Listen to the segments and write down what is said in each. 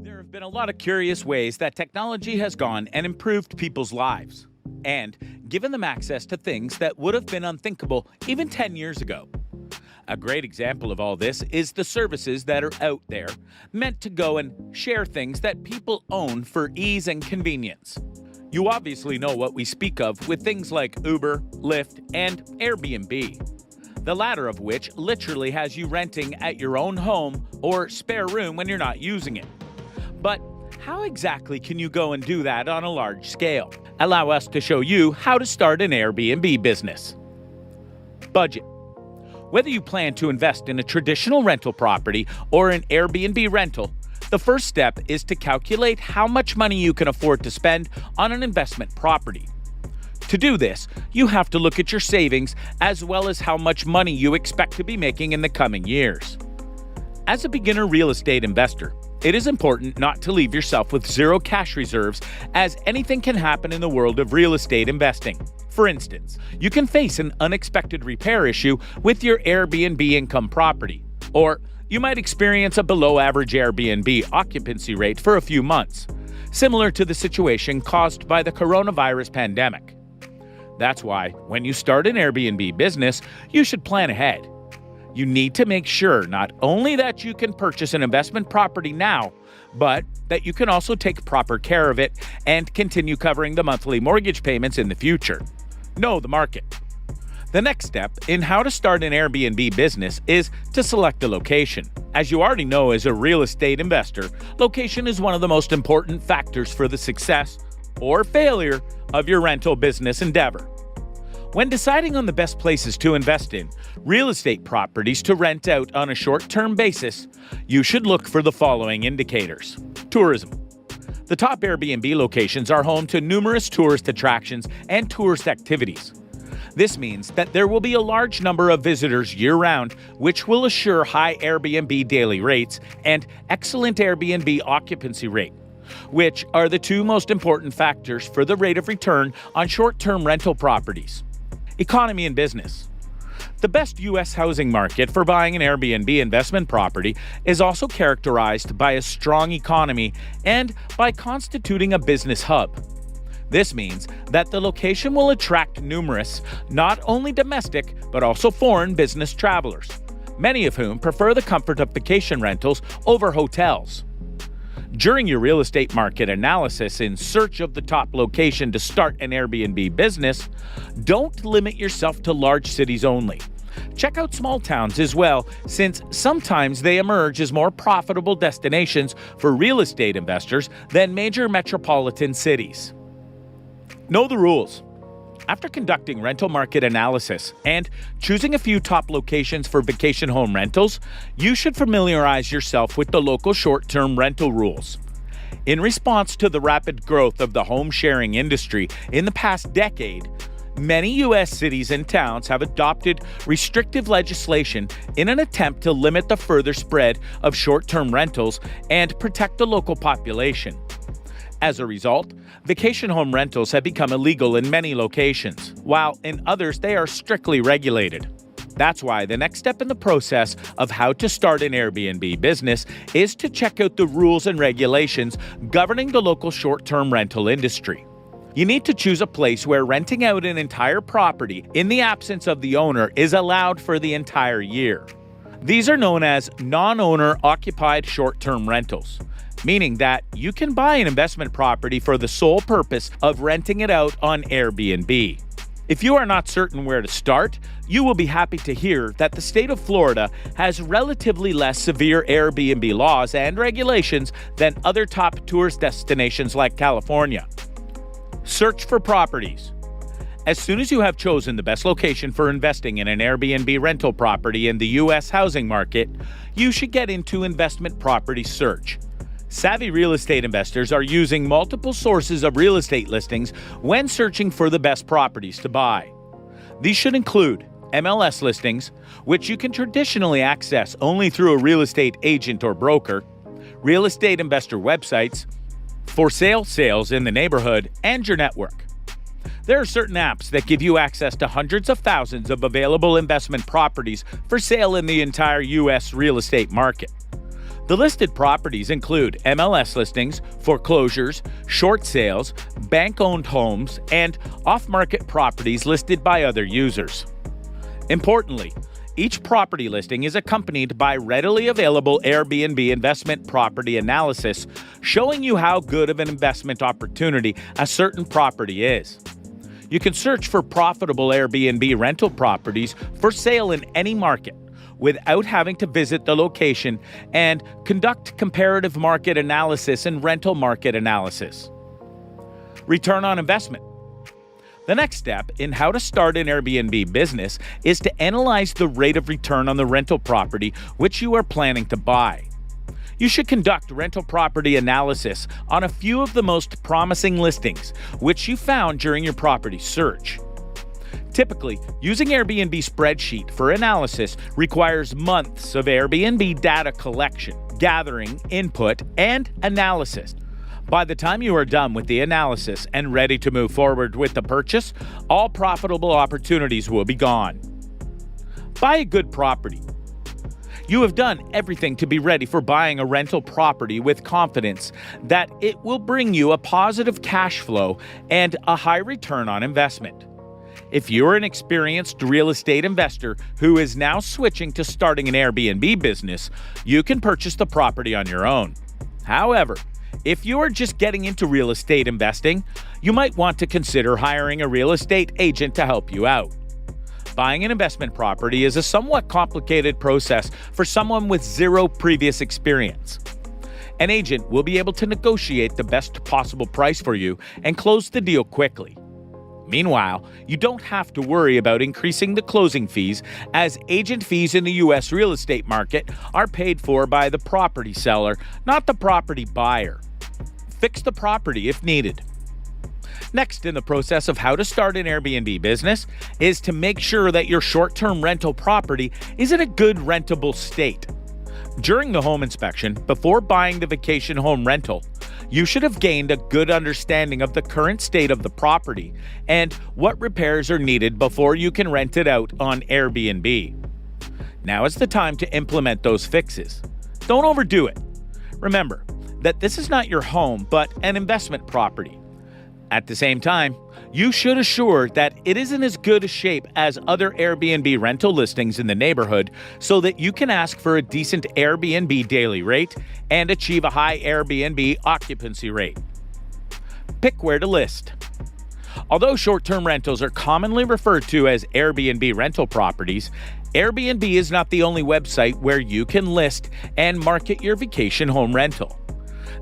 There have been a lot of curious ways that technology has gone and improved people's lives, and given them access to things that would have been unthinkable even 10 years ago. A great example of all this is the services that are out there, meant to go and share things that people own for ease and convenience. You obviously know what we speak of with things like Uber, Lyft, and Airbnb. The latter of which literally has you renting at your own home or spare room when you're not using it. But how exactly can you go and do that on a large scale? Allow us to show you how to start an Airbnb business. Budget. Whether you plan to invest in a traditional rental property or an Airbnb rental, the first step is to calculate how much money you can afford to spend on an investment property. To do this, you have to look at your savings as well as how much money you expect to be making in the coming years. As a beginner real estate investor, it is important not to leave yourself with zero cash reserves, as anything can happen in the world of real estate investing. For instance, you can face an unexpected repair issue with your Airbnb income property, or you might experience a below-average Airbnb occupancy rate for a few months, similar to the situation caused by the coronavirus pandemic. That's why, when you start an Airbnb business, you should plan ahead. You need to make sure not only that you can purchase an investment property now, but that you can also take proper care of it and continue covering the monthly mortgage payments in the future. Know the market. The next step in how to start an Airbnb business is to select a location. As you already know as a real estate investor, location is one of the most important factors for the success or failure of your rental business endeavor. When deciding on the best places to invest in real estate properties to rent out on a short-term basis, you should look for the following indicators. Tourism. The top Airbnb locations are home to numerous tourist attractions and tourist activities. This means that there will be a large number of visitors year-round, which will assure high Airbnb daily rates and excellent Airbnb occupancy rate, which are the two most important factors for the rate of return on short-term rental properties. Economy and business. The best U.S. housing market for buying an Airbnb investment property is also characterized by a strong economy and by constituting a business hub. This means that the location will attract numerous, not only domestic, but also foreign business travelers, many of whom prefer the comfort of vacation rentals over hotels. During your real estate market analysis in search of the top location to start an Airbnb business, don't limit yourself to large cities only. Check out small towns as well, since sometimes they emerge as more profitable destinations for real estate investors than major metropolitan cities. Know the rules. After conducting rental market analysis and choosing a few top locations for vacation home rentals, you should familiarize yourself with the local short-term rental rules. In response to the rapid growth of the home sharing industry in the past decade, many U.S. cities and towns have adopted restrictive legislation in an attempt to limit the further spread of short-term rentals and protect the local population. As a result, vacation home rentals have become illegal in many locations, while in others they are strictly regulated. That's why the next step in the process of how to start an Airbnb business is to check out the rules and regulations governing the local short-term rental industry. You need to choose a place where renting out an entire property in the absence of the owner is allowed for the entire year. These are known as non-owner occupied short-term rentals, meaning that you can buy an investment property for the sole purpose of renting it out on Airbnb. If you are not certain where to start, you will be happy to hear that the state of Florida has relatively less severe Airbnb laws and regulations than other top tourist destinations like California. Search for properties. As soon as you have chosen the best location for investing in an Airbnb rental property in the U.S. housing market, you should get into investment property search. Savvy real estate investors are using multiple sources of real estate listings when searching for the best properties to buy. These should include MLS listings, which you can traditionally access only through a real estate agent or broker, real estate investor websites, for sale sales in the neighborhood, and your network. There are certain apps that give you access to hundreds of thousands of available investment properties for sale in the entire U.S. real estate market. The listed properties include MLS listings, foreclosures, short sales, bank-owned homes, and off-market properties listed by other users. Importantly, each property listing is accompanied by readily available Airbnb investment property analysis showing you how good of an investment opportunity a certain property is. You can search for profitable Airbnb rental properties for sale in any market without having to visit the location and conduct comparative market analysis and rental market analysis. Return on investment. The next step in how to start an Airbnb business is to analyze the rate of return on the rental property which you are planning to buy. You should conduct rental property analysis on a few of the most promising listings which you found during your property search. Typically, using Airbnb spreadsheet for analysis requires months of Airbnb data collection, gathering, input, and analysis. By the time you are done with the analysis and ready to move forward with the purchase, all profitable opportunities will be gone. Buy a good property. You have done everything to be ready for buying a rental property with confidence that it will bring you a positive cash flow and a high return on investment. If you're an experienced real estate investor who is now switching to starting an Airbnb business, you can purchase the property on your own. However, if you are just getting into real estate investing, you might want to consider hiring a real estate agent to help you out. Buying an investment property is a somewhat complicated process for someone with zero previous experience. An agent will be able to negotiate the best possible price for you and close the deal quickly. Meanwhile, you don't have to worry about increasing the closing fees, as agent fees in the U.S. real estate market are paid for by the property seller, not the property buyer. Fix the property if needed. Next in the process of how to start an Airbnb business is to make sure that your short-term rental property is in a good rentable state. During the home inspection, before buying the vacation home rental, you should have gained a good understanding of the current state of the property and what repairs are needed before you can rent it out on Airbnb. Now is the time to implement those fixes. Don't overdo it. Remember that this is not your home, but an investment property. At the same time, you should assure that it is in as good a shape as other Airbnb rental listings in the neighborhood so that you can ask for a decent Airbnb daily rate and achieve a high Airbnb occupancy rate. Pick where to list. Although short-term rentals are commonly referred to as Airbnb rental properties, Airbnb is not the only website where you can list and market your vacation home rental.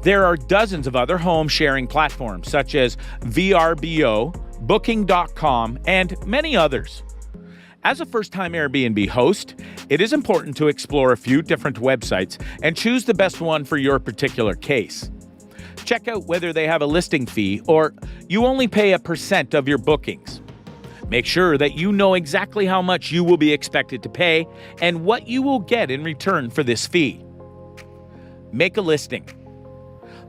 There are dozens of other home sharing platforms such as VRBO, Booking.com, and many others. As a first-time Airbnb host, it is important to explore a few different websites and choose the best one for your particular case. Check out whether they have a listing fee or you only pay a % of your bookings. Make sure that you know exactly how much you will be expected to pay and what you will get in return for this fee. Make a listing.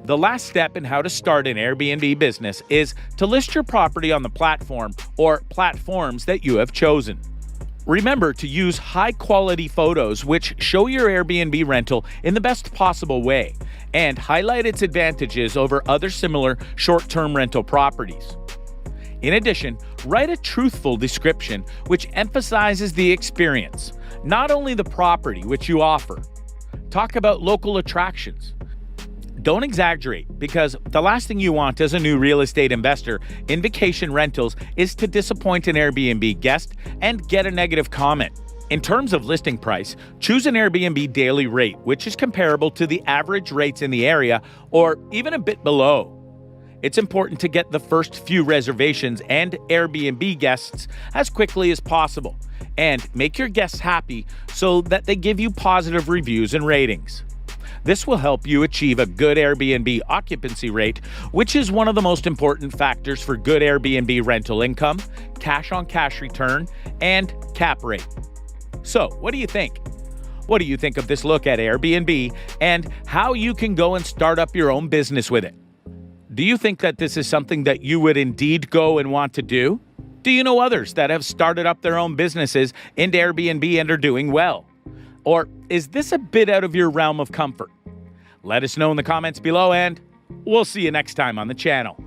The last step in how to start an Airbnb business is to list your property on the platform or platforms that you have chosen. Remember to use high-quality photos which show your Airbnb rental in the best possible way and highlight its advantages over other similar short-term rental properties. In addition, write a truthful description which emphasizes the experience, not only the property which you offer. Talk about local attractions. Don't exaggerate, because the last thing you want as a new real estate investor in vacation rentals is to disappoint an Airbnb guest and get a negative comment. In terms of listing price, choose an Airbnb daily rate, which is comparable to the average rates in the area or even a bit below. It's important to get the first few reservations and Airbnb guests as quickly as possible and make your guests happy so that they give you positive reviews and ratings. This will help you achieve a good Airbnb occupancy rate, which is one of the most important factors for good Airbnb rental income, cash-on-cash return, and cap rate. So, what do you think? What do you think of this look at Airbnb and how you can go and start up your own business with it? Do you think that this is something that you would indeed go and want to do? Do you know others that have started up their own businesses in Airbnb and are doing well? Or is this a bit out of your realm of comfort? Let us know in the comments below, and we'll see you next time on the channel.